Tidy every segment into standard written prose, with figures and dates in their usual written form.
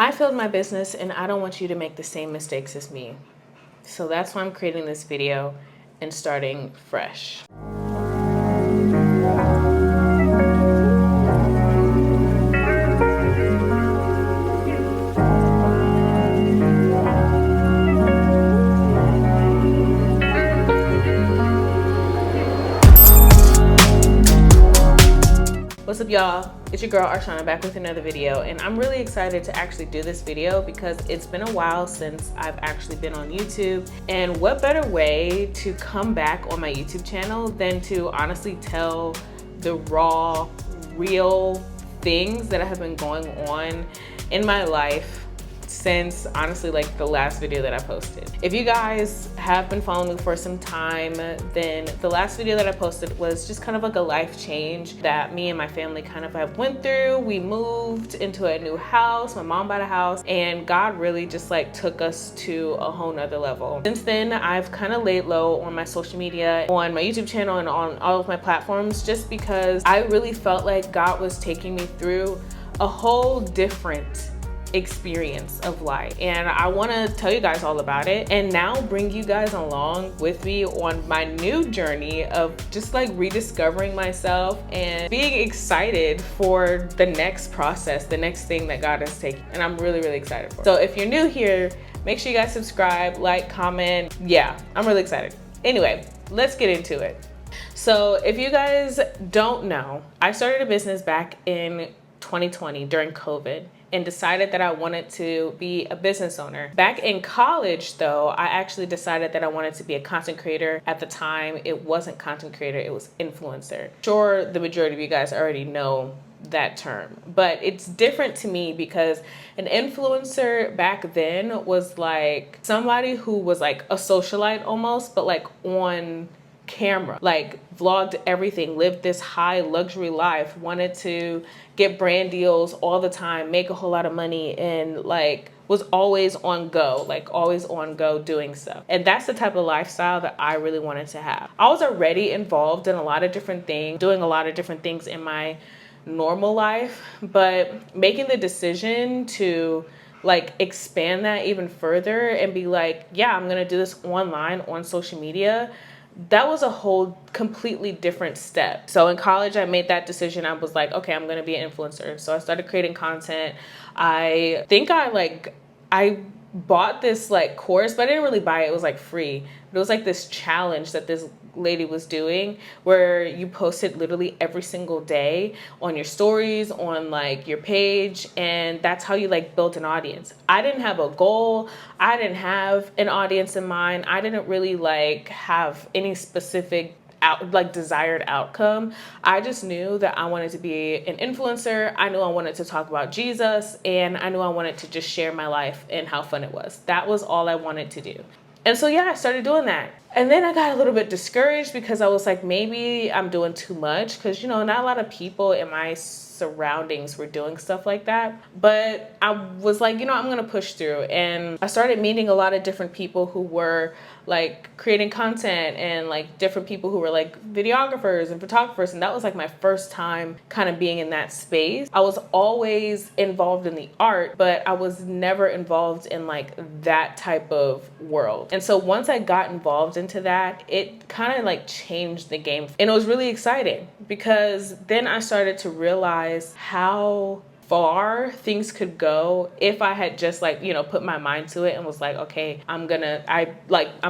I failed my business and I don't want you to make the same mistakes as me. So that's why I'm creating this video and starting fresh. What's up, y'all? It's your girl Arshana back with another video, and I'm really excited to actually do this video because it's been a while since I've actually been on YouTube. And what better way to come back on my YouTube channel than to honestly tell the raw, real things that have been going on in my life since honestly like the last video that I posted. If you guys have been following me for some time, then the last video that I posted was just kind of like a life change that me and my family kind of have went through. We moved into a new house, my mom bought a house, and God really just like took us to a whole nother level. Since then, I've kind of laid low on my social media, on my YouTube channel, and on all of my platforms, just because I really felt like God was taking me through a whole different experience of life, and I want to tell you guys all about it and now bring you guys along with me on my new journey of just like rediscovering myself and being excited for the next process, the next thing that God is taking, and I'm really excited for it. So if you're new here, make sure you guys subscribe, like, comment. Yeah, I'm really excited. Anyway, let's get into it. So if you guys don't know, I started a business back in 2020 during COVID and decided that I wanted to be a business owner. Back in college though, I actually decided that I wanted to be a content creator. At the time, it wasn't content creator, it was influencer. Sure, the majority of you guys already know that term, but it's different to me because an influencer back then was like somebody who was like a socialite almost, but like on camera, like vlogged everything, lived this high luxury life, wanted to get brand deals all the time, make a whole lot of money, and like was always on go, like always on go doing stuff. And that's the type of lifestyle that I really wanted to have. I was already involved in a lot of different things, doing a lot of different things in my normal life, but making the decision to like expand that even further and be like, yeah, I'm gonna do this online on social media, that was a whole completely different step. So in college, I made that decision. I was like, okay, I'm gonna be an influencer. So I started creating content. I think I bought this like course, but I didn't really buy it. It was like free. But it was like this challenge that this lady was doing where you posted literally every single day on your stories, on like your page, and that's how you like built an audience. I didn't have a goal. I didn't have an audience in mind. I didn't really like have any specific desired outcome. I just knew that I wanted to be an influencer. I knew I wanted to talk about Jesus, and I knew I wanted to just share my life and how fun it was. That was all I wanted to do. And so yeah, I started doing that. And then I got a little bit discouraged because I was like, maybe I'm doing too much, because, you know, not a lot of people in my surroundings were doing stuff like that. But I was like, you know, I'm gonna push through. And I started meeting a lot of different people who were like creating content, and like different people who were like videographers and photographers. And that was like my first time kind of being in that space. I was always involved in the art, but I was never involved in like that type of world. And so once I got involved into that, it kind of like changed the game. And it was really exciting because then I started to realize how far things could go if I had just like, you know, put my mind to it and was like, okay, I'm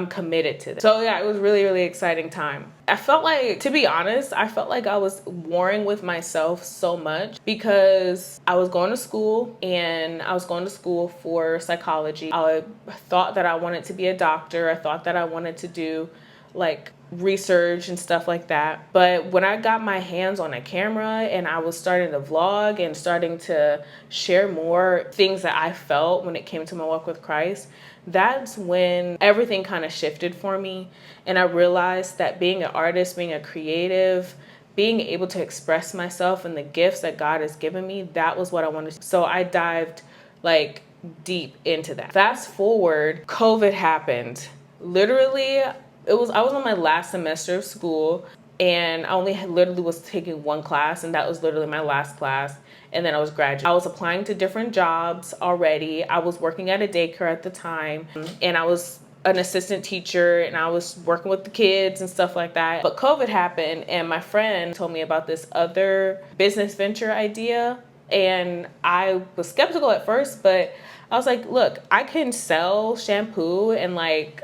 committed to this. So yeah, it was really exciting time. I felt like, to be honest, I felt like I was warring with myself so much because I was going to school, and I was going to school for psychology. I thought that I wanted to be a doctor. I thought that I wanted to do like research and stuff like that. But when I got my hands on a camera and I was starting to vlog and starting to share more things that I felt when it came to my walk with Christ, that's when everything kind of shifted for me. And I realized that being an artist, being a creative, being able to express myself and the gifts that God has given me, that was what I wanted. So I dived like deep into that. Fast forward, COVID happened. Literally, I was on my last semester of school, and I only literally was taking one class, and that was literally my last class. And then I was graduating. I was applying to different jobs already. I was working at a daycare at the time, and I was an assistant teacher, and I was working with the kids and stuff like that. But COVID happened, and my friend told me about this other business venture idea, and I was skeptical at first, but I was like, look, I can sell shampoo and like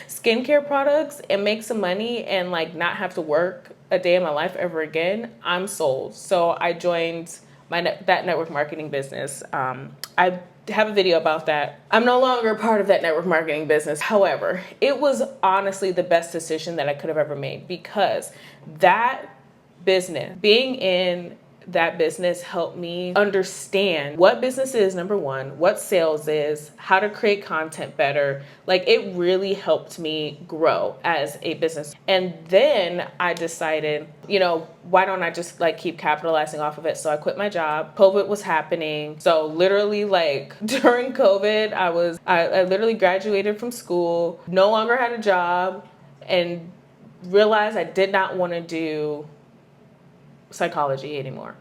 skincare products and make some money and like not have to work a day in my life ever again. I'm sold. So I joined that network marketing business. I have a video about that. I'm no longer a part of that network marketing business. However, it was honestly the best decision that I could have ever made, because that business, being in that business, helped me understand what business is, number one, what sales is, how to create content better. Like, it really helped me grow as a business. And then I decided, why don't I just like keep capitalizing off of it? So I quit my job. COVID was happening. So literally, like, during COVID, I literally graduated from school, no longer had a job, and realized I did not want to do psychology anymore.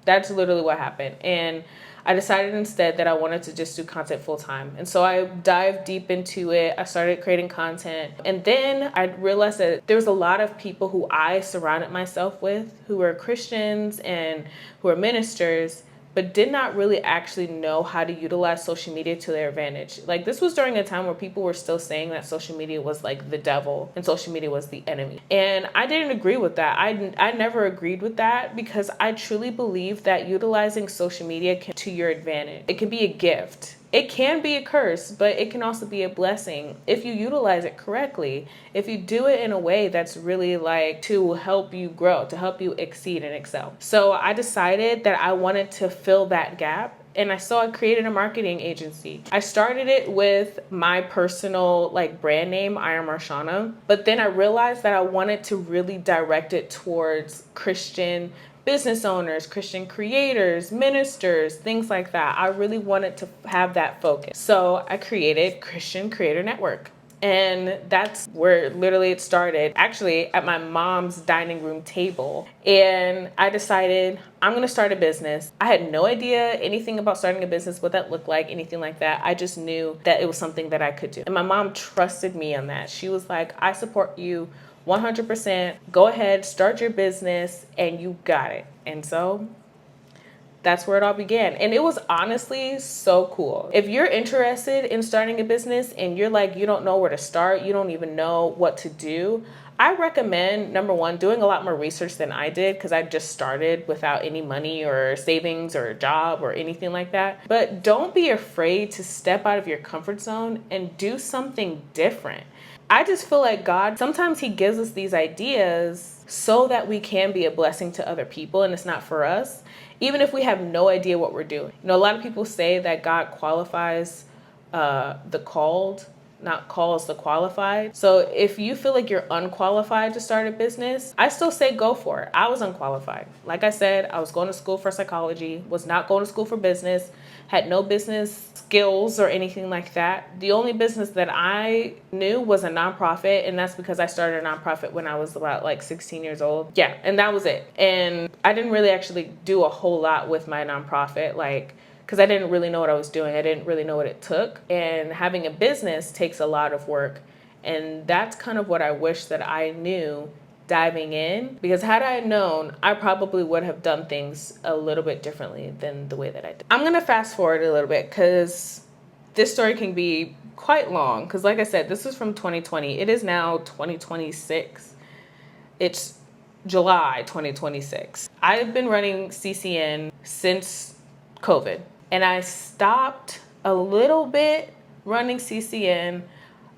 That's literally what happened. And I decided instead that I wanted to just do content full time. And so I dived deep into it. I started creating content. And then I realized that there was a lot of people who I surrounded myself with who were Christians and who were ministers, but did not really actually know how to utilize social media to their advantage. Like, this was during a time where people were still saying that social media was like the devil and social media was the enemy. And I didn't agree with that. I never agreed with that, because I truly believe that utilizing social media to your advantage, it can be a gift. It can be a curse, but it can also be a blessing if you utilize it correctly. If you do it in a way that's really like to help you grow, to help you exceed and excel. So I decided that I wanted to fill that gap. And I created a marketing agency. I started it with my personal like brand name, I Am Arshana. But then I realized that I wanted to really direct it towards Christian business owners, Christian creators, ministers, things like that. I really wanted to have that focus. So I created Christian Creator Network. And that's where literally it started, actually at my mom's dining room table. And I decided I'm going to start a business. I had no idea anything about starting a business, what that looked like, anything like that. I just knew that it was something that I could do. And my mom trusted me on that. She was like, I support you 100%. Go ahead, start your business, and you got it. And so that's where it all began. And it was honestly so cool. If you're interested in starting a business and you're like, you don't know where to start, you don't even know what to do, I recommend, number one, doing a lot more research than I did, because I just started without any money or savings or a job or anything like that. But don't be afraid to step out of your comfort zone and do something different. I just feel like God, sometimes he gives us these ideas so that we can be a blessing to other people, and it's not for us, even if we have no idea what we're doing. A lot of people say that God qualifies the called, not calls the qualified. So if you feel like you're unqualified to start a business, I still say go for it. I was unqualified. Like I said, I was going to school for psychology, was not going to school for business, had no business skills or anything like that. The only business that I knew was a nonprofit, and that's because I started a nonprofit when I was about like 16 years old. Yeah, and that was it. And I didn't really actually do a whole lot with my nonprofit, because I didn't really know what I was doing. I didn't really know what it took. And having a business takes a lot of work. And that's kind of what I wish that I knew diving in, because had I known, I probably would have done things a little bit differently than the way that I did. I'm gonna fast forward a little bit, because this story can be quite long. Because like I said, this is from 2020. It is now 2026. It's July 2026. I've been running CCN since COVID. And I stopped a little bit running CCN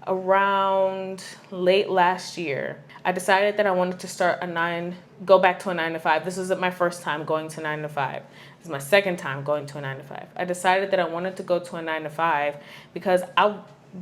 around late last year. I decided that I wanted to go back to a 9-to-5. This isn't my first time going to 9-to-5. This is my second time going to a 9-to-5. I decided that I wanted to go to a 9-to-5 because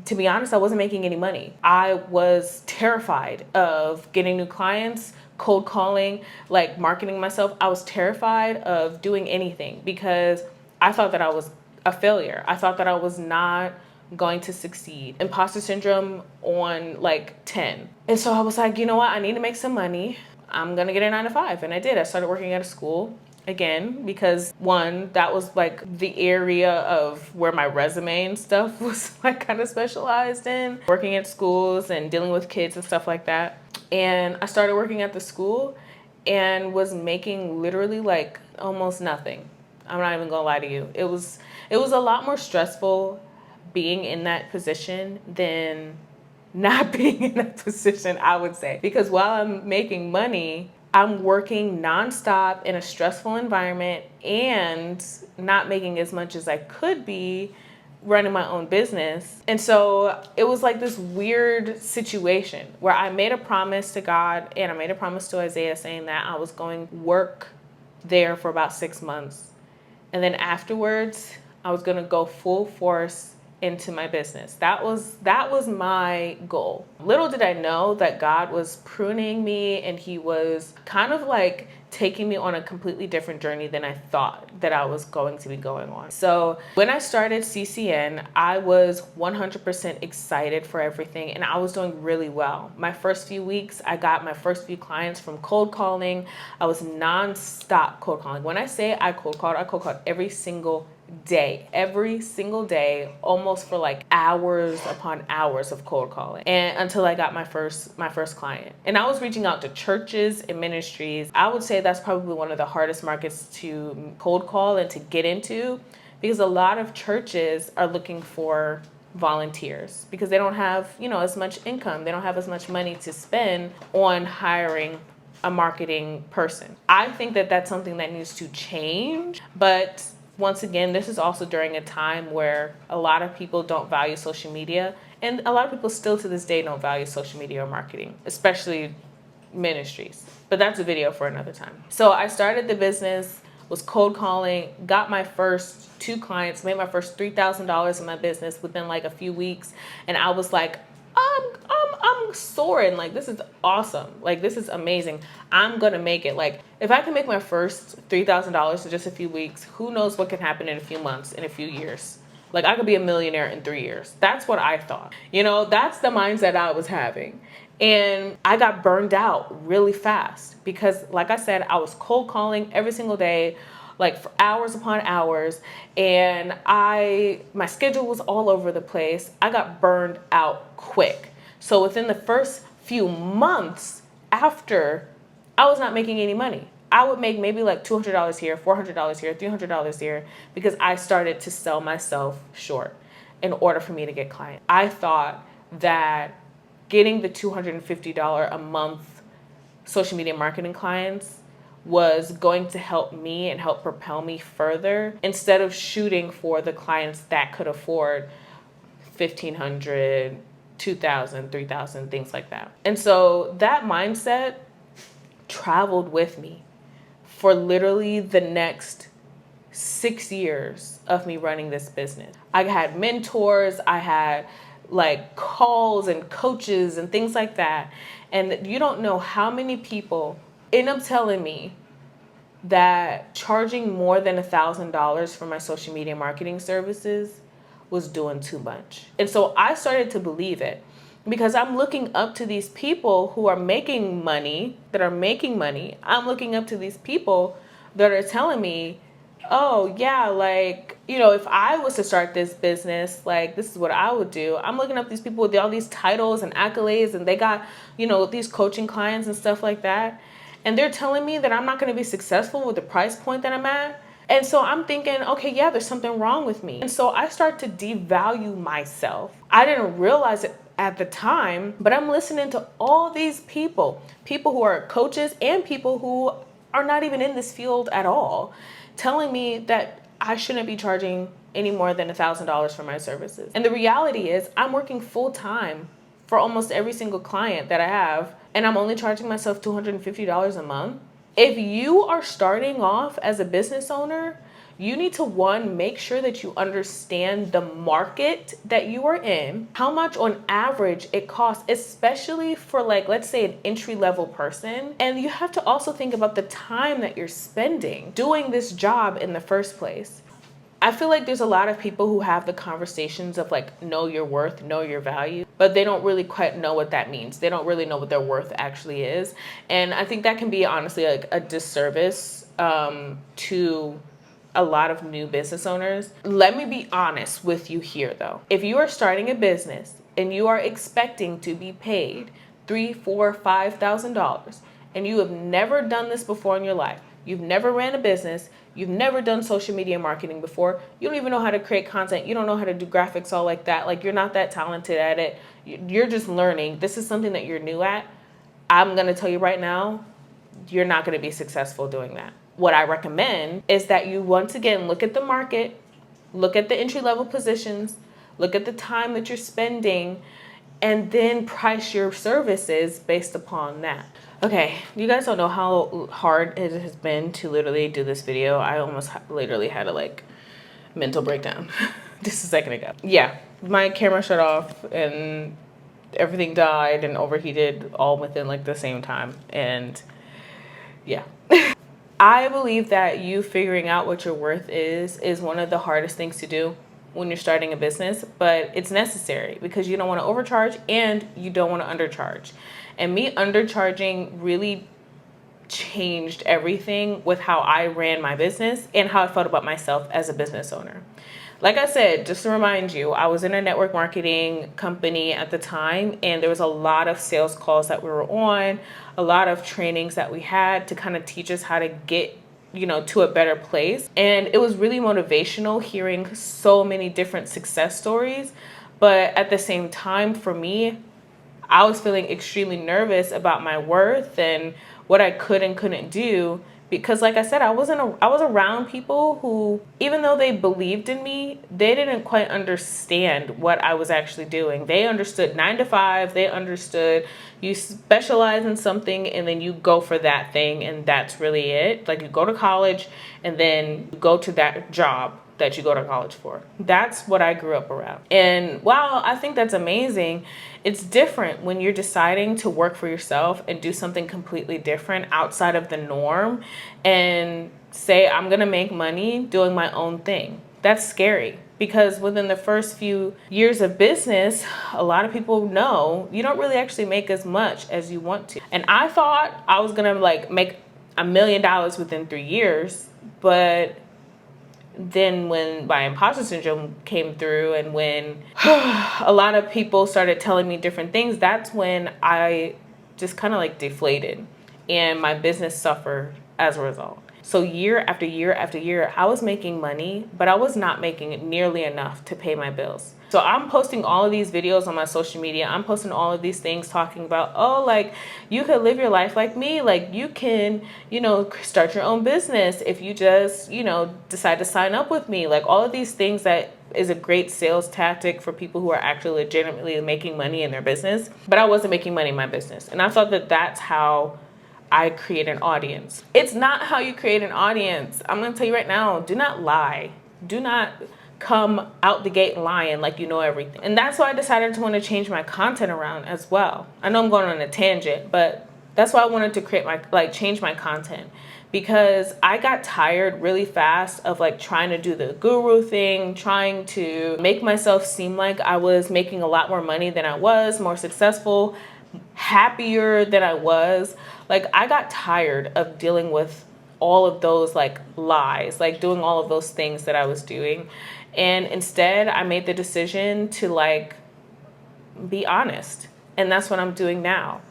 to be honest, I wasn't making any money. I was terrified of getting new clients, cold calling, like marketing myself. I was terrified of doing anything because I thought that I was a failure. I thought that I was not going to succeed. Imposter syndrome on like 10. And so I was like, you know what? I need to make some money. I'm gonna get a 9 to 5. And I did. I started working at a school again because one, that was like the area of where my resume and stuff was like kind of specialized in, working at schools and dealing with kids and stuff like that. And I started working at the school and was making literally like almost nothing. I'm not even gonna lie to you. It was a lot more stressful being in that position than not being in that position, I would say. Because while I'm making money, I'm working nonstop in a stressful environment and not making as much as I could be running my own business. And so it was like this weird situation where I made a promise to God and I made a promise to Isaiah saying that I was going to work there for about 6 months. And then afterwards, I was going to go full force into my business. That was my goal. Little did I know that God was pruning me and he was kind of like taking me on a completely different journey than I thought that I was going to be going on. So when I started CCN, I was 100% excited for everything and I was doing really well. My first few weeks, I got my first few clients from cold calling. I was nonstop cold calling. When I say I cold called every single day, almost for like hours upon hours of cold calling, and until I got my first client. And I was reaching out to churches and ministries. I would say that's probably one of the hardest markets to cold call and to get into, because a lot of churches are looking for volunteers because they don't have, as much income. They don't have as much money to spend on hiring a marketing person. I think that that's something that needs to change, but once again, this is also during a time where a lot of people don't value social media, and a lot of people still to this day don't value social media or marketing, especially ministries. But that's a video for another time. So I started the business, was cold calling, got my first 2 clients, made my first $3,000 in my business within like a few weeks, and I was like, I'm soaring. Like, this is awesome. Like, this is amazing. I'm gonna make it. Like, if I can make my first $3,000 in just a few weeks, who knows what can happen in a few months, in a few years. Like, I could be a millionaire in 3 years. That's what I thought. That's the mindset I was having. And I got burned out really fast because, like I said, I was cold calling every single day, like for hours upon hours, and my schedule was all over the place. I got burned out quick. So within the first few months after, I was not making any money. I would make maybe like $200 here, $400 here, $300 here, because I started to sell myself short in order for me to get clients. I thought that getting the $250 a month social media marketing clients was going to help me and help propel me further, instead of shooting for the clients that could afford $1,500, $2,000, $3,000, things like that. And so that mindset traveled with me for literally the next 6 years of me running this business. I had mentors, I had like calls and coaches and things like that. And you don't know how many people end up telling me that charging more than $1,000 for my social media marketing services was doing too much. And so I started to believe it, because I'm looking up to these people who are making money, I'm looking up to these people that are telling me, oh yeah, like, if I was to start this business, like, this is what I would do. I'm looking up these people with all these titles and accolades, and they got, these coaching clients and stuff like that. And they're telling me that I'm not going to be successful with the price point that I'm at. And so I'm thinking, okay, yeah, there's something wrong with me. And so I start to devalue myself. I didn't realize it at the time, but I'm listening to all these people who are coaches and people who are not even in this field at all, telling me that I shouldn't be charging any more than $1,000 for my services. And the reality is I'm working full time for almost every single client that I have, and I'm only charging myself $250 a month. If you are starting off as a business owner, you need to, one, make sure that you understand the market that you are in, how much on average it costs, especially for, like, let's say an entry-level person. And you have to also think about the time that you're spending doing this job in the first place. I feel like there's a lot of people who have the conversations of like, know your worth, know your value. but they don't really quite know what that means. They don't really know what their worth actually is. And I think that can be honestly like a disservice to a lot of new business owners. Let me be honest with you here though. If you are starting a business and you are expecting to be paid $3,000, $4,000, $5,000, and you have never done this before in your life, you've never ran a business, you've never done social media marketing before, you don't even know how to create content, you don't know how to do graphics, all like that, like you're not that talented at it, you're just learning, this is something that you're new at, I'm gonna tell you right now, you're not gonna be successful doing that. What I recommend is that you once again look at the market, look at the entry-level positions, look at the time that you're spending, and then price your services based upon that. Okay, you guys don't know how hard it has been to literally do this video. I almost literally had a like mental breakdown just a second ago. Yeah, my camera shut off and everything died and overheated all within like the same time. And yeah. I believe that you figuring out what your worth is one of the hardest things to do when you're starting a business, but it's necessary because you don't want to overcharge and you don't want to undercharge. And me undercharging really changed everything with how I ran my business and how I felt about myself as a business owner. Like I said, just to remind you, I was in a network marketing company at the time, and there was a lot of sales calls that we were on, a lot of trainings that we had to kind of teach us how to get, you know, to a better place. And it was really motivational hearing so many different success stories. But at the same time, for me, I was feeling extremely nervous about my worth and what I could and couldn't do. Because like I said, I was around people who, even though they believed in me, they didn't quite understand what I was actually doing. They understood 9 to 5. They understood you specialize in something and then you go for that thing and that's really it. Like you go to college and then you go to that job that you go to college for. That's what I grew up around. And while I think that's amazing, it's different when you're deciding to work for yourself and do something completely different outside of the norm and say, I'm gonna make money doing my own thing. That's scary because within the first few years of business, a lot of people know you don't really actually make as much as you want to. And I thought I was gonna like make $1 million within 3 years, but then when my imposter syndrome came through and when a lot of people started telling me different things, that's when I just kind of like deflated and my business suffered as a result. So year after year after year, I was making money, but I was not making it nearly enough to pay my bills. So I'm posting all of these videos on my social media. I'm posting all of these things talking about, oh, like you could live your life like me. Like you can, you know, start your own business if you just, you know, decide to sign up with me. Like all of these things that is a great sales tactic for people who are actually legitimately making money in their business. But I wasn't making money in my business. And I thought that that's how I create an audience. It's not how you create an audience. I'm gonna tell you right now, do not lie. Do not come out the gate lying like you know everything. And that's why I decided to want to change my content around as well. I know I'm going on a tangent, but that's why I wanted to create change my content, because I got tired really fast of like trying to do the guru thing, trying to make myself seem like I was making a lot more money than I was, more successful, happier than I was. Like I got tired of dealing with all of those like lies, like doing all of those things that I was doing. And instead I made the decision to like be honest. And that's what I'm doing now.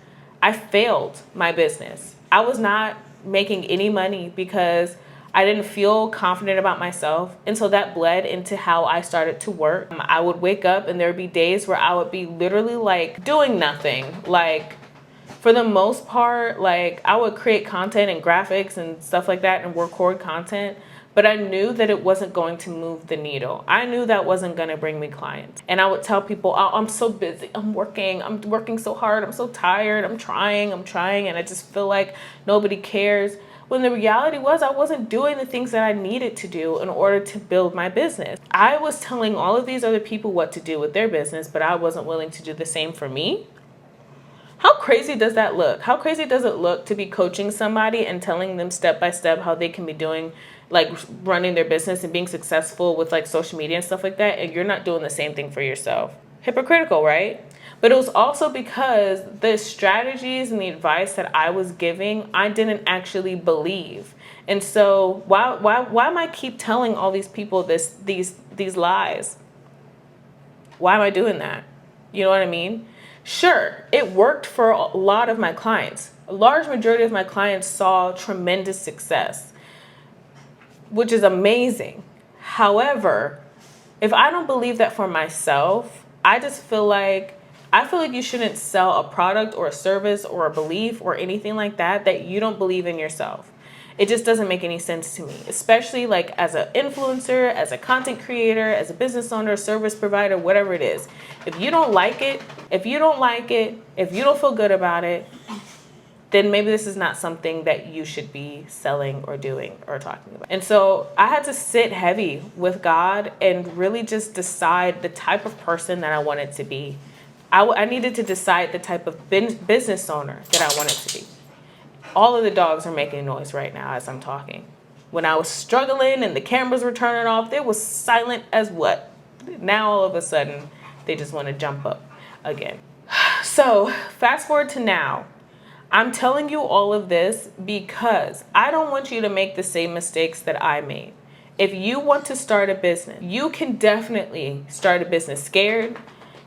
I failed my business. I was not making any money because I didn't feel confident about myself. And so that bled into how I started to work. I would wake up and there would be days where I would be literally like doing nothing. Like for the most part, like I would create content and graphics and stuff like that and record content, but I knew that it wasn't going to move the needle. I knew that wasn't going to bring me clients. And I would tell people, oh, I'm so busy. I'm working so hard. I'm so tired. I'm trying. And I just feel like nobody cares. When the reality was I wasn't doing the things that I needed to do in order to build my business. I was telling all of these other people what to do with their business, but I wasn't willing to do the same for me. How crazy does that look? How crazy does it look to be coaching somebody and telling them step by step how they can be doing, like running their business and being successful with like social media and stuff like that, and you're not doing the same thing for yourself? Hypocritical, right? But it was also because the strategies and the advice that I was giving, I didn't actually believe. And so why am I keep telling all these people these lies? Why am I doing that? You know what I mean? Sure, it worked for a lot of my clients. A large majority of my clients saw tremendous success, which is amazing. However, if I don't believe that for myself, I feel like you shouldn't sell a product or a service or a belief or anything like that you don't believe in yourself. It just doesn't make any sense to me, especially like as an influencer, as a content creator, as a business owner, service provider, whatever it is. If you don't like it, if you don't feel good about it, then maybe this is not something that you should be selling or doing or talking about. And so I had to sit heavy with God and really just decide the type of person that I wanted to be. I needed to decide the type of business owner that I wanted to be. All of the dogs are making noise right now as I'm talking. When I was struggling and the cameras were turning off, they was silent as what? Now all of a sudden, they just want to jump up again. So fast forward to now. I'm telling you all of this because I don't want you to make the same mistakes that I made. If you want to start a business, you can definitely start a business scared.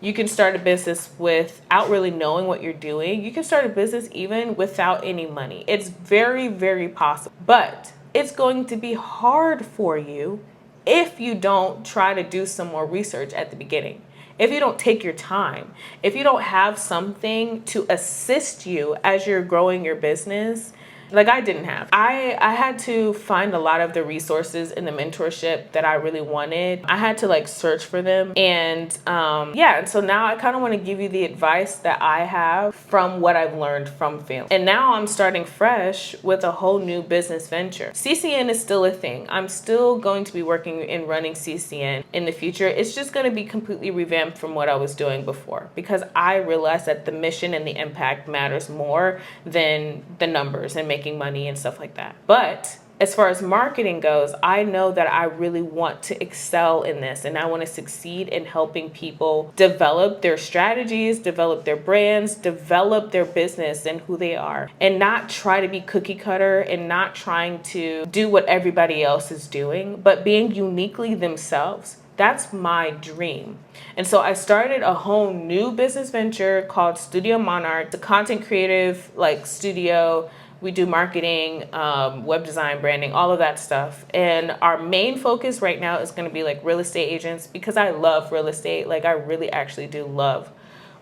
You can start a business without really knowing what you're doing. You can start a business even without any money. It's very, very possible. But it's going to be hard for you if you don't try to do some more research at the beginning. If you don't take your time, if you don't have something to assist you as you're growing your business, like I didn't have. I had to find a lot of the resources in the mentorship that I really wanted. I had to like search for them. And and so now I kind of want to give you the advice that I have from what I've learned from failing. And now I'm starting fresh with a whole new business venture. CCN is still a thing. I'm still going to be working and running CCN in the future. It's just going to be completely revamped from what I was doing before because I realized that the mission and the impact matters more than the numbers and making money and stuff like that. But as far as marketing goes, I know that I really want to excel in this and I want to succeed in helping people develop their strategies, develop their brands, develop their business and who they are, and not try to be cookie cutter and not trying to do what everybody else is doing, but being uniquely themselves. That's my dream. And so I started a whole new business venture called Studio Monarch. It's a content creative like studio. We do marketing, web design, branding, all of that stuff. And our main focus right now is going to be like real estate agents because I love real estate. Like I really actually do love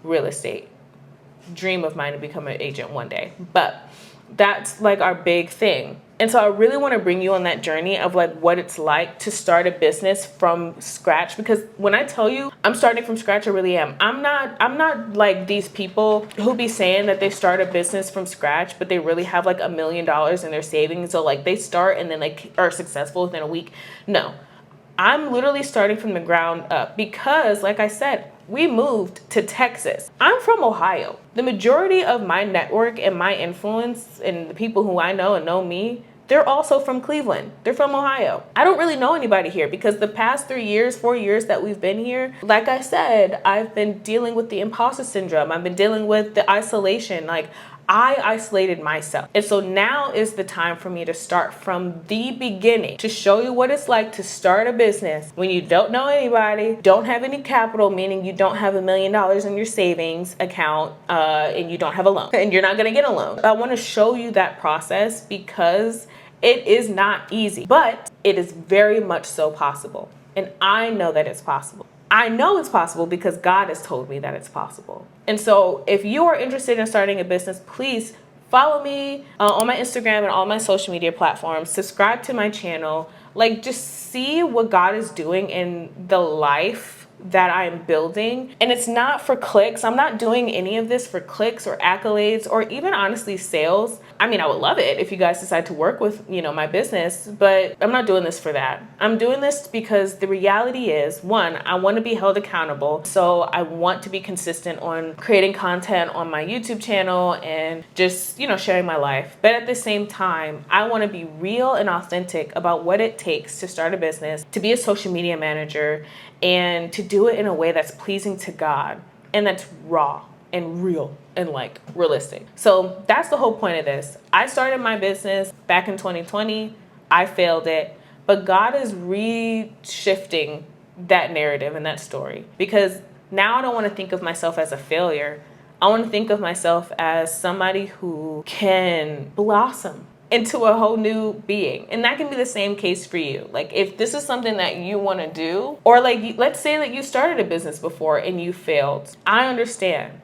real estate. Dream of mine to become an agent one day. But that's like our big thing. And so I really want to bring you on that journey of like what it's like to start a business from scratch. Because when I tell you I'm starting from scratch, I really am. I'm not like these people who be saying that they start a business from scratch, but they really have like $1 million in their savings. So like they start and then like are successful within a week. No, I'm literally starting from the ground up because like I said, we moved to Texas. I'm from Ohio. The majority of my network and my influence and the people who I know and know me, they're also from Cleveland. They're from Ohio. I don't really know anybody here because the past 3 years, 4 years that we've been here, like I said, I've been dealing with the imposter syndrome. I've been dealing with the isolation. Like I isolated myself. And so now is the time for me to start from the beginning to show you what it's like to start a business when you don't know anybody, don't have any capital, meaning you don't have $1 million in your savings account, and you don't have a loan and you're not going to get a loan. I want to show you that process because it is not easy, but it is very much so possible. And I know that it's possible. I know it's possible because God has told me that it's possible. And so if you are interested in starting a business, please follow me on my Instagram and all my social media platforms. Subscribe to my channel. Like just see what God is doing in the life that I'm building. And it's not for clicks. I'm not doing any of this for clicks or accolades or even honestly sales. I mean, I would love it if you guys decide to work with, my business, but I'm not doing this for that. I'm doing this because the reality is, one, I want to be held accountable. So I want to be consistent on creating content on my YouTube channel and just, sharing my life. But at the same time, I want to be real and authentic about what it takes to start a business, to be a social media manager, and to do it in a way that's pleasing to God. And that's raw and real and like realistic. So that's the whole point of this. I started my business back in 2020. I failed it, but God is reshifting that narrative and that story, because now I don't want to think of myself as a failure. I want to think of myself as somebody who can blossom into a whole new being. And that can be the same case for you. Like if this is something that you want to do, or like let's say that you started a business before and you failed. I understand.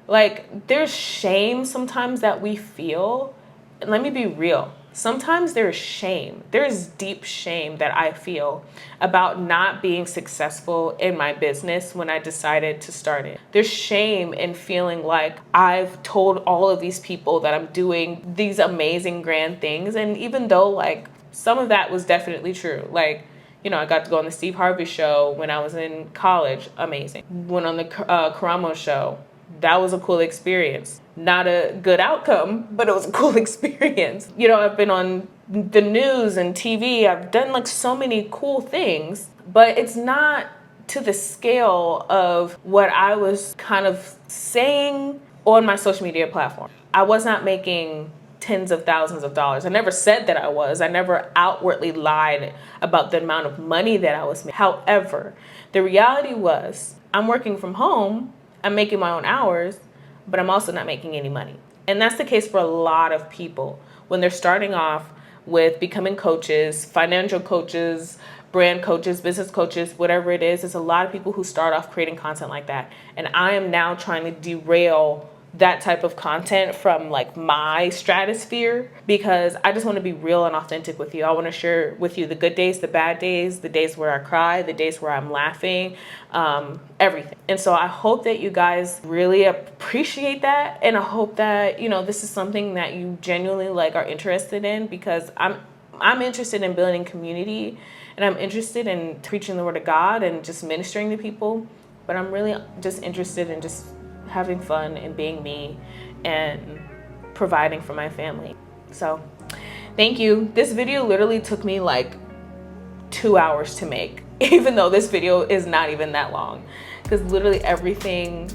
Like there's shame sometimes that we feel. And let me be real. Sometimes there's shame. There's deep shame that I feel about not being successful in my business when I decided to start it. There's shame in feeling like I've told all of these people that I'm doing these amazing grand things. And even though like some of that was definitely true, like, you know, I got to go on the Steve Harvey show when I was in college. Amazing. Went on the Karamo show. That was a cool experience. Not a good outcome, but it was a cool experience. You know, I've been on the news and TV. I've done like so many cool things, but it's not to the scale of what I was kind of saying on my social media platform. I was not making tens of thousands of dollars. I never said that I was. I never outwardly lied about the amount of money that I was making. However, the reality was I'm working from home. I'm making my own hours, but I'm also not making any money. And that's the case for a lot of people when they're starting off with becoming coaches, financial coaches, brand coaches, business coaches, whatever it is. There's a lot of people who start off creating content like that. And I am now trying to derail that type of content from like my stratosphere, because I just want to be real and authentic with you. I want to share with you the good days, the bad days, the days where I cry, the days where I'm laughing, everything. And so I hope that you guys really appreciate that. And I hope that, you know, this is something that you genuinely like are interested in, because I'm interested in building community, and I'm interested in preaching the word of God and just ministering to people. But I'm really just interested in just having fun and being me and providing for my family. So thank you. This video literally took me like 2 hours to make, even though this video is not even that long, because literally everything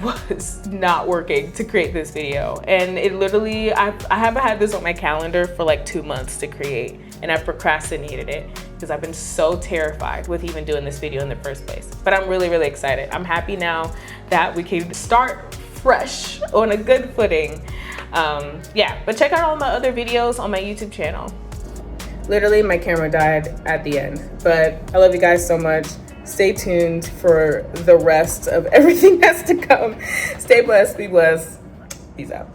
was not working to create this video. And it literally, I haven't had this on my calendar for like 2 months to create, and I procrastinated it because I've been so terrified with even doing this video in the first place. But I'm really, really excited. I'm happy now that we can start fresh on a good footing. Yeah, but check out all my other videos on my YouTube channel. Literally, my camera died at the end, but I love you guys so much. Stay tuned for the rest of everything that's to come. Stay blessed, be blessed. Peace out.